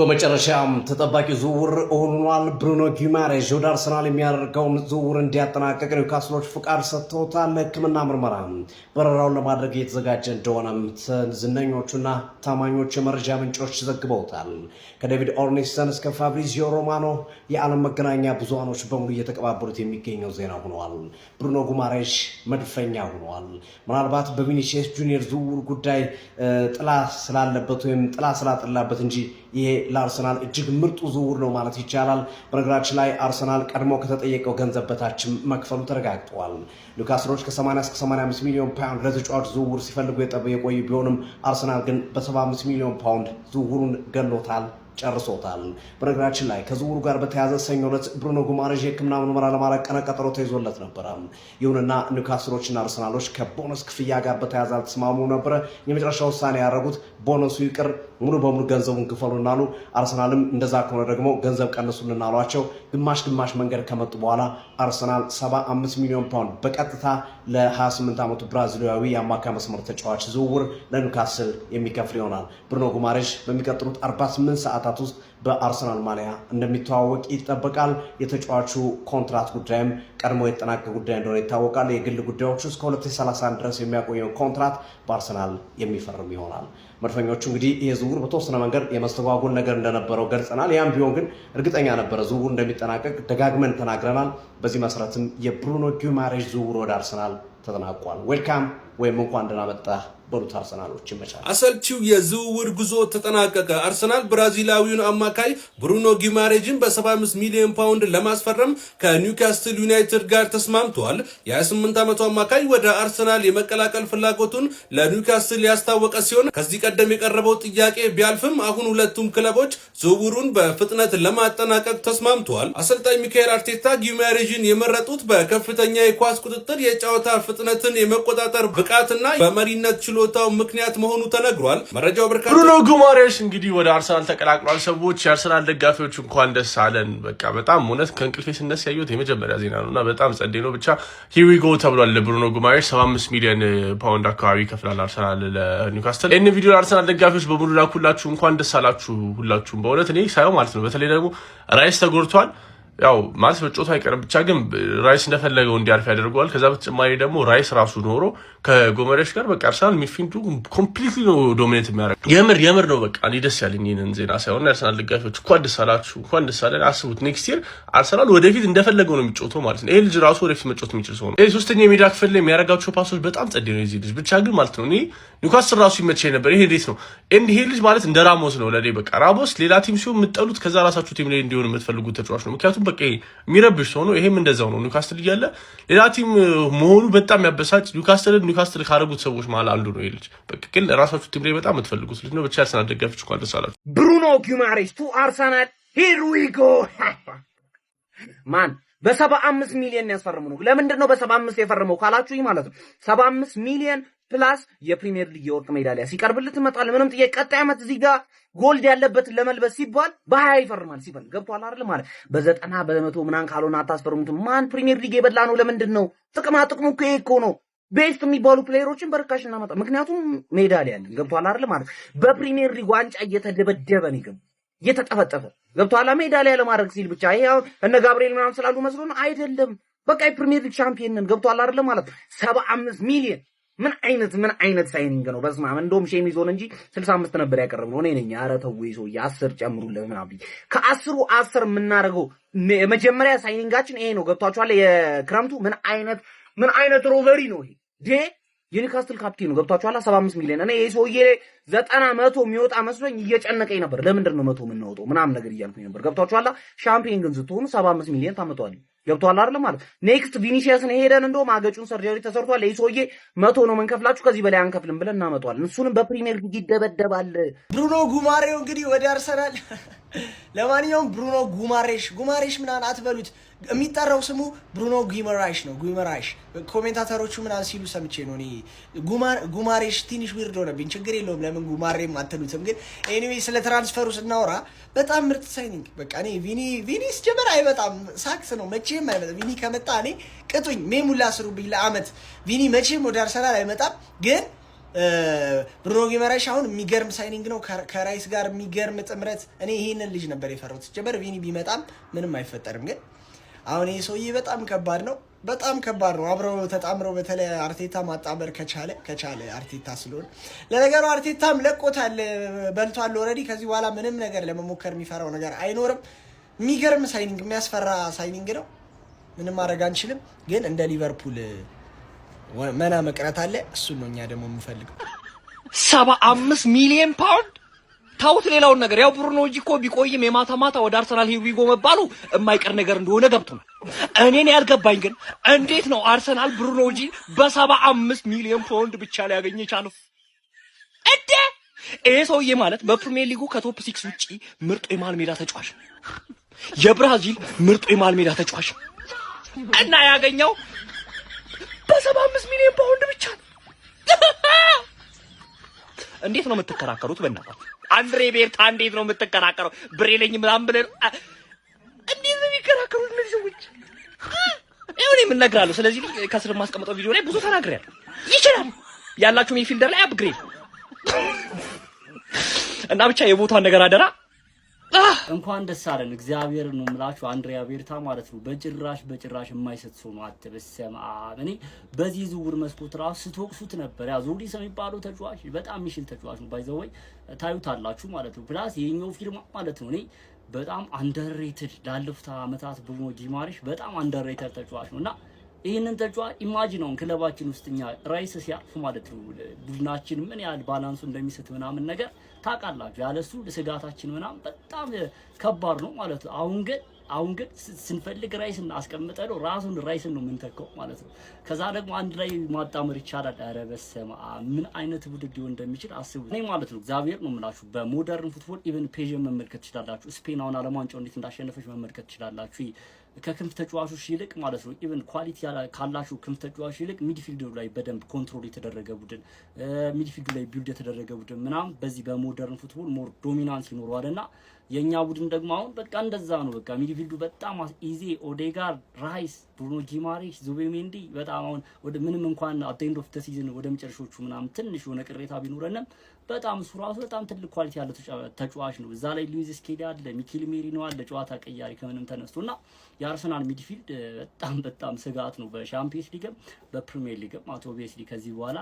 በመጨረሻም ተጠባቂ ዝውውር ሆኗል። ብሩኖ ጊማሬሽ ወደ አርሰናል የሚያደርገውን ዝውውር እንዲያጠናቅቅ ኒውካስሎች ፍቃድ ሰጥተውታል። ሕክምና ምርመራ በረራውን ለማድረግ እየተዘጋጀ እንደሆነም ዝነኞቹና ታማኞች የመረጃ ምንጮች ዘግበውታል። ከዴቪድ ኦርኒስተን እስከ ፋብሪዚዮ ሮማኖ የዓለም መገናኛ ብዙሃኖች በሙሉ እየተቀባበሉት የሚገኘው ዜና ሆኗል። ብሩኖ ጊማሬሽ መድፈኛ ሆኗል። ምናልባት በቪኒሲየስ ጁኒየር ዝውውር ጉዳይ ጥላ ስላለበት ወይም ጥላ ስላጠላበት እንጂ ይሄ ለአርሰናል እጅግ ምርጡ ዝውውር ነው ማለት ይቻላል። በነገራችን ላይ አርሰናል ቀድሞ ከተጠየቀው ገንዘብ በታችም መክፈሉ ተረጋግጧል። ኒውካስሎች ከ80 እስከ 85 ሚሊዮን ፓውንድ ለተጫዋች ዝውውር ሲፈልጉ የቆዩ ቢሆንም አርሰናል ግን በ75 ሚሊዮን ፓውንድ ዝውውሩን ገሎታል፣ ጨርሶታል። በነገራችን ላይ ከዝውውሩ ጋር በተያያዘ ሰኞ ዕለት ብሩኖ ጊማሬሽ የሕክምና ምርመራ ለማድረግ ቀነ ቀጠሮ ተይዞለት ነበረ። ይሁንና ኒውካስሎችና አርሰናሎች ከቦነስ ክፍያ ጋር በተያያዘ አልተስማሙ ነበረ። የመጨረሻ ውሳኔ ያደረጉት ቦነሱ ይቅር ሙሉ በሙሉ ገንዘቡን ክፈሉና አሉ። አርሰናልም እንደዛ ከሆነ ደግሞ ገንዘብ ቀንሱልን አሏቸው። ግማሽ መንገድ ከመጡ በኋላ አርሰናል 75 ሚሊዮን ፓውንድ በቀጥታ ለ28 ዓመቱ ብራዚላዊ የአማካይ መስመር ተጫዋች ዝውውር ለኒውካስል የሚከፍል ይሆናል። ብሩኖ ጊማሬሽ በሚቀጥሉት 48 ሰዓታት ውስጥ በአርሰናል ማሊያ እንደሚተዋወቅ ይጠበቃል። የተጫዋቹ ኮንትራት ጉዳይም ቀድሞ የተጠናቀቀ ጉዳይ እንደሆነ ይታወቃል። የግል ጉዳዮች እስከ 2031 ድረስ የሚያቆየው ኮንትራት በአርሰናል የሚፈርም ይሆናል። መድፈኞቹ እንግዲህ ይህ ዝውውር በተወሰነ መንገድ የመስተጓጎል ነገር እንደነበረው ገልጸናል። ያም ቢሆን ግን እርግጠኛ ነበረ ዝውውር እንደሚጠናቀቅ ደጋግመን ተናግረናል። በዚህ መሰረትም የብሩኖ ጊማሬሽ ዝውውር ወደ አርሰናል ተጠናቋል። ዌልካም ወይም እንኳን ደህና መጣህ በሉት አርሰናሎች ይመቻል። አሰልቺው የዝውውር ጉዞ ተጠናቀቀ። አርሰናል ብራዚላዊውን አማካይ ብሩኖ ጊማሬሽን በ75 ሚሊዮን ፓውንድ ለማስፈረም ከኒውካስትል ዩናይትድ ጋር ተስማምቷል። የ28 ዓመቱ አማካይ ወደ አርሰናል የመቀላቀል ፍላጎቱን ለኒውካስትል ያስታወቀ ሲሆን ከዚህ ቀደም የቀረበው ጥያቄ ቢያልፍም አሁን ሁለቱም ክለቦች ዝውውሩን በፍጥነት ለማጠናቀቅ ተስማምተዋል። አሰልጣኝ ሚካኤል አርቴታ ጊማሬሽን የመረጡት በከፍተኛ የኳስ ቁጥጥር፣ የጨዋታ ፍጥነትን የመቆጣጠር ብቃትና በመሪነት ችሎታው ምክንያት መሆኑ ተነግሯል። መረጃው በርካታ ብሩኖ ጊማሬሽ እንግዲህ ወደ አርሰናል ተቀላቅሏል። ሰዎች የአርሰናል ደጋፊዎች እንኳን ደስ አለን። በቃ በጣም እውነት ከእንቅልፌ ስነሳ ያየሁት የመጀመሪያ ዜና ነውና በጣም ጸዴ ነው። ብቻ ሂዊጎ ተብሏል። ለብሩኖ ጊማሬሽ 75 ሚሊዮን ፓውንድ አካባቢ ይከፍላል አርሰናል ለኒውካስትል። ይህን ቪዲዮ ለአርሰናል ደጋፊዎች በሙሉ ላኩላችሁ። እንኳን ደስ አላችሁ ሁላችሁም። በእውነት እኔ ሳይሆን ማለት ነው። በተለይ ደግሞ ራይስ ተጎድቷል። ያው ማለት መጮቱ አይቀርም። ብቻ ግን ራይስ እንደፈለገው እንዲያርፍ ያደርገዋል። ከዛ በተጨማሪ ደግሞ ራይስ ራሱ ኖሮ ከጊማሬሽ ጋር በቃ አርሰናል ሚድፊልዱ ኮምፕሊትሊ ነው ዶሚኔት የሚያደርግ። የምር ነው። በቃ እኔ ደስ ያለኝ ይህንን ዜና ሳይሆን የአርሰናል ደጋፊዎች እንኳን ደስ አላችሁ፣ እንኳን ደስ አለን። አስቡት ኔክስት ይር አርሰናል ወደፊት እንደፈለገው ነው የሚጮተው ማለት ነው። ይሄ ልጅ ራሱ ወደፊት መጮት የሚችል ሰው ነው። ይሄ ሶስተኛ የሜዳ ክፍል ላይ የሚያደርጋቸው ፓሶች በጣም ጸዴ ነው የዚህ ልጅ። ብቻ ግን ማለት ነው እኔ ኒውካስል ራሱ ይመቸኝ ነበር። ይሄ እንዴት ነው ይሄ ልጅ ማለት እንደ ራሞስ ነው ለኔ። በቃ ራሞስ ሌላ ቲም ሲሆን የምትጠሉት ከዛ ራሳችሁ ቲም ላይ እንዲሆን የምትፈልጉት ተጫዋች ነው። ምክንያቱም በቃ የሚረብሽ ሰው ነው። ይሄም እንደዛው ነው። ኒውካስትል እያለ ሌላ ቲም መሆኑ በጣም ያበሳጭ። ኒውካስትል ካደረጉት ሰዎች መሀል አንዱ ነው ይሄ ልጅ። በቃ ግን ራሳችሁ ቲም ላይ በጣም የምትፈልጉት ልጅ ነው። ብቻ አርሰናል ደጋፊዎች እንኳን ደስ አላችሁ። ብሩኖ ጊማሬሽ ቱ አርሰናል ሂር ዊ ጎ ማን በ75 ሚሊዮን ያስፈርሙ ነው። ለምንድን ነው በ75 የፈረመው ካላችሁኝ ማለት ነው 75 ሚሊዮን ፕላስ የፕሪሚየር ሊግ የወርቅ ሜዳሊያ ሲቀርብልት ይመጣል። ምንም ጥያቄ ቀጣይ ዓመት እዚህ ጋር ጎልድ ያለበትን ለመልበስ ሲባል በ20 ይፈርማል ሲባል ገብቷል አይደል? ማለት በ90 በ100 ምናን ካልሆነ አታስፈርሙትም። ማን ፕሪሚየር ሊግ የበላ ነው? ለምንድን ነው? ጥቅሙ እኮ ይሄ እኮ ነው። ቤስት የሚባሉ ፕሌየሮችን በርካሽ እናመጣ። ምክንያቱም ሜዳሊያ ያለን ገብቷል አይደል? ማለት በፕሪሚየር ሊግ ዋንጫ እየተደበደበ ነው እየተጠፈጠፈ ገብቷል። ሜዳሊያ ለማድረግ ሲል ብቻ ይሄ እነ ጋብሪኤል ምናምን ስላሉ መስሎ ነው አይደለም። በቃ የፕሪሚየር ሊግ ቻምፒየን ነን ገብቷል አይደል? ማለት 75 ሚሊዮን ምን አይነት ሳይኒንግ ነው? በስመ አብ። እንደውም ሼም ይዞን እንጂ 65 ነበር ያቀረብነው። እኔ ነኝ ኧረ ተው ይሶ 10 ጨምሩልህ ምናምን። ከ10 10 የምናደርገው የመጀመሪያ ሳይኒንጋችን ይሄ ነው። ገብቷችኋል? የክረምቱ ምን አይነት ሮቨሪ ነው ይሄ የኒውካስትል ካፕቴን ነው። ገብቷችኋል? 75 ሚሊዮን እኔ የሰውዬ 90 100 የሚወጣ መስሎኝ እየጨነቀኝ ነበር። ለምንድን ነው 100 የምናወጣው ምናምን ነገር እያልኩኝ ነበር። ገብቷችኋል? ሻምፒዮን ግን ስትሆኑ 75 ሚሊዮን ታመጣዋል። ገብቷል አይደል? ማለት ኔክስት ቪኒሲየስን ሄደን እንደውም አገጩን ሰርጀሪ ተሰርቷል። ለይሶዬ 100 ነው መንከፍላችሁ ከዚህ በላይ አንከፍልም ብለን እናመጣዋለን። እሱንም በፕሪሚየር ሊግ ይደበደባል። ብሩኖ ጊማሬሽ እንግዲህ ወደ አርሰናል። ለማንኛውም ብሩኖ ጊማሬሽ ምናምን አትበሉት። የሚጠራው ስሙ ብሩኖ ጊማሬሽ ነው። ጊማሬሽ ኮሜንታተሮቹ ምናምን ሲሉ ሰምቼ ነው እኔ። ጊማሬሽ ትንሽ ዊርድ ሆነብኝ። ችግር የለውም ለምን ጊማሬም አትሉትም? ግን ኤኒዌይ ስለ ትራንስፈሩ ስናወራ በጣም ምርጥ ሳይኒንግ። በቃ እኔ ቪኒ ሲጀመር አይመጣም፣ ሳክስ ነው መቼም አይመጣም። ቪኒ ከመጣ እኔ ቅጡኝ ሜሙላ ስሩብኝ ለአመት። ቪኒ መቼም ወደ አርሰናል አይመጣም። ግን ብሩኖ ጊማሬሽ አሁን የሚገርም ሳይኒንግ ነው ከራይስ ጋር የሚገርም ጥምረት። እኔ ይሄንን ልጅ ነበር የፈራሁት። ጀበር ቪኒ ቢመጣም ምንም አይፈጠርም፣ ግን አሁን ይሄ ሰውዬ በጣም ከባድ ነው፣ በጣም ከባድ ነው። አብረው ተጣምረው በተለይ አርቴታ ማጣመር ከቻለ አርቴታ ስለሆነ ለነገሩ አርቴታም ለቆታል፣ በልቷል ኦልሬዲ። ከዚህ በኋላ ምንም ነገር ለመሞከር የሚፈራው ነገር አይኖርም። የሚገርም ሳይኒንግ፣ የሚያስፈራ ሳይኒንግ ነው። ምንም ማድረግ አንችልም፣ ግን እንደ ሊቨርፑል መና መቅረት አለ። እሱን ነው እኛ ደግሞ የምንፈልገው። 75 ሚሊዮን ፓውንድ ታውት። ሌላውን ነገር ያው ብሩኖ እኮ ቢቆይም የማታ ማታ ወደ አርሰናል ሂዊጎ መባሉ የማይቀር ነገር እንደሆነ ገብቶናል። እኔን ያልገባኝ ግን እንዴት ነው አርሰናል ብሩኖ በ75 ሚሊዮን ፓውንድ ብቻ ላይ ያገኘ ቻለው? እንዴ ይሄ ሰውዬ ማለት በፕሪሚየር ሊጉ ከቶፕ 6 ውጪ ምርጡ የመሃል ሜዳ ተጫዋች፣ የብራዚል ምርጡ የመሃል ሜዳ ተጫዋች እና ያገኘው በ75 ሚሊዮን ፓውንድ ብቻ ነው። እንዴት ነው የምትከራከሩት? በእናትህ አንድሬ ቤርታ እንዴት ነው የምትከራከረው? ብሬለኝ ምናምን ብለህ እንዴት ነው የሚከራከሩት እነዚህ ሰዎች? እኔ ምን እነግርሃለሁ። ስለዚህ ከስር ማስቀመጠው ቪዲዮ ላይ ብዙ ተናግሬያለሁ። ይችላል ያላችሁ ሚድፊልደር ላይ አፕግሬድ እና ብቻ የቦታን ነገር አደራ። እንኳን ደስ አለን። እግዚአብሔር ነው የምላችሁ። አንድሪያ ቤርታ ማለት ነው በጭራሽ የማይሰጥ ሰው ነው። አትበሰማ እኔ በዚህ ዝውውር መስኮት ራሱ ስትወቅሱት ነበር። ያ ዞርዲስ የሚባለው ተጫዋች በጣም ሚሽል ተጫዋች ነው። ባይዘወይ ታዩታላችሁ ማለት ነው። ፕላስ የኛው ፊርማ ማለት ነው እኔ በጣም አንደርሬትድ ላለፉት አመታት ብሩኖ ጊማሬሽ በጣም አንደርሬትድ ተጫዋች ነውና ይሄንን ተጫዋች ኢማጂን ነው ክለባችን ውስጥኛ ራይስ ሲያልፍ ማለት ነው ቡድናችን ምን ያህል ባላንሱ እንደሚስት ምናምን ነገር ታውቃላችሁ። ያለሱ ስጋታችን ምናምን በጣም ከባድ ነው ማለት ነው። አሁን ግን ስንፈልግ ራይስን አስቀምጠለው ራሱን ራይስን ነው የምንተካው ማለት ነው። ከዛ ደግሞ አንድ ላይ ማጣመር ይቻላል። ኧረ በስመ አብ ምን አይነት ውድድር ሊሆን እንደሚችል አስቡ። እኔ ማለት ነው እግዚአብሔር ነው የምላችሁ በሞደርን ፉትቦል ኢቨን ፔዥን መመልከት ትችላላችሁ። ስፔን አሁን ዓለም ዋንጫው እንዴት እንዳሸነፈች መመልከት ትችላላችሁ። ከክንፍ ተጫዋቾች ይልቅ ማለት ነው ኢቨን ኳሊቲ ካላችሁ ክንፍ ተጫዋቾች ይልቅ ሚድፊልዱ ላይ በደንብ ኮንትሮል የተደረገ ቡድን ሚድፊልዱ ላይ ቢልድ የተደረገ ቡድን ምናምን በዚህ በሞደርን ፉትቦል ሞር ዶሚናንስ ይኖረዋልና የኛ ቡድን ደግሞ አሁን በቃ እንደዛ ነው። በቃ ሚድፊልዱ በጣም ኢዚ ኦዴጋርድ፣ ራይስ፣ ብሩኖ ጊማሬሽ፣ ዙቤሜንዲ በጣም አሁን ወደ ምንም እንኳን አት ኤንድ ኦፍ ዘ ሲዝን ወደ መጨረሻዎቹ ምናምን ትንሽ የሆነ ቅሬታ ቢኖረንም በጣም እሱ ራሱ በጣም ትልቅ ኳሊቲ ያለው ተጫዋች ነው። እዛ ላይ ሉዊስ ስኬሊ አለ፣ ሚኬል ሜሪኖ አለ፣ ጨዋታ ቀያሪ ከምንም ተነስቶና የአርሰናል ሚድፊልድ በጣም ስጋት ነው። በሻምፒየንስ ሊግም በፕሪሚየር ሊግም ኦብቪየስሊ ከዚህ በኋላ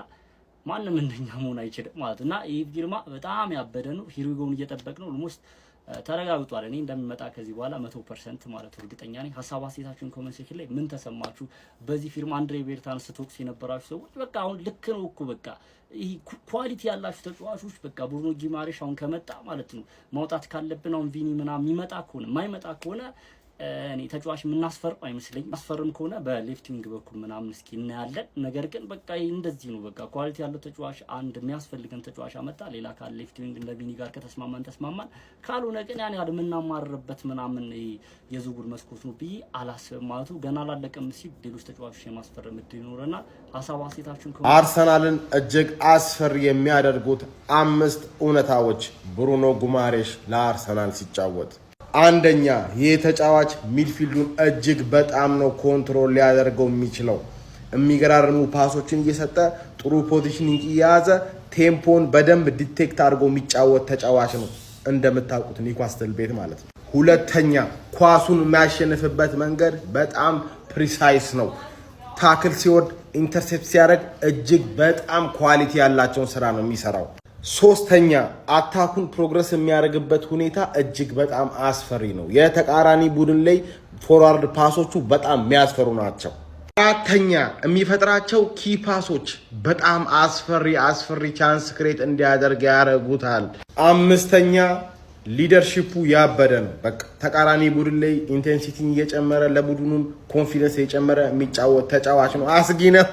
ማንም እንደኛ መሆን አይችልም ማለትና ይህ ፊርማ በጣም ያበደ ነው። ሂሩጎን እየጠበቅ ነው ኦልሞስት ተረጋግጧል። እኔ እንደሚመጣ ከዚህ በኋላ 100% ማለት እርግጠኛ ነኝ። ሀሳብ አስተያየታችሁን ኮሜንት ሴክሽን ላይ ምን ተሰማችሁ? በዚህ ፊርማ አንድሬ ቤርታን ስትወቅሱ የነበራችሁ ሰዎች በቃ አሁን ልክ ነው እኮ በቃ ይሄ ኳሊቲ ያላችሁ ተጫዋቾች በቃ ብሩኖ ጊማሬሽ አሁን ከመጣ ማለት ነው ማውጣት ካለብን አሁን ቪኒ ምናምን የሚመጣ ከሆነ የማይመጣ ከሆነ እኔ ተጫዋች የምናስፈርም አይመስለኝም። አስፈርም ከሆነ በሌፍት ዊንግ በኩል ምናምን እስኪ እናያለን። ነገር ግን በቃ እንደዚህ ነው። በቃ ኳሊቲ ያለው ተጫዋች አንድ የሚያስፈልገን ተጫዋች አመጣ። ሌላ ካለ ሌፍት ዊንግ እንደ ቪኒ ጋር ከተስማማን ካልሆነ ግን ያን ያህል የምናማርበት ምናምን የዝውውር መስኮት ነው ብዬ አላስብም። ማለቱ ገና አላለቀም ሲል ሌሎች ተጫዋቾች የማስፈረም እድል ይኖረናል። ሀሳብ አስተያየታችሁን አርሰናልን እጅግ አስፈሪ የሚያደርጉት 5 እውነታዎች ብሩኖ ጊማሬሽ ለአርሰናል ሲጫወት አንደኛ ይህ ተጫዋች ሚድፊልዱን እጅግ በጣም ነው ኮንትሮል ሊያደርገው የሚችለው። የሚገራርሙ ፓሶችን እየሰጠ ጥሩ ፖዚሽኒንግ እየያዘ ቴምፖን በደንብ ዲቴክት አድርጎ የሚጫወት ተጫዋች ነው፣ እንደምታውቁት ኒውካስትል ቤት ማለት ነው። ሁለተኛ ኳሱን የሚያሸንፍበት መንገድ በጣም ፕሪሳይስ ነው። ታክል ሲወርድ ኢንተርሴፕት ሲያደርግ እጅግ በጣም ኳሊቲ ያላቸውን ስራ ነው የሚሰራው። ሶስተኛ አታኩን ፕሮግረስ የሚያደርግበት ሁኔታ እጅግ በጣም አስፈሪ ነው። የተቃራኒ ቡድን ላይ ፎርዋርድ ፓሶቹ በጣም የሚያስፈሩ ናቸው። አራተኛ የሚፈጥራቸው ኪ ፓሶች በጣም አስፈሪ ቻንስ ክሬት እንዲያደርግ ያደርጉታል። አምስተኛ ሊደርሺፑ ያበደ ነው። በቃ ተቃራኒ ቡድን ላይ ኢንቴንሲቲን እየጨመረ ለቡድኑን ኮንፊደንስ እየጨመረ የሚጫወት ተጫዋች ነው። አስጊ ነው።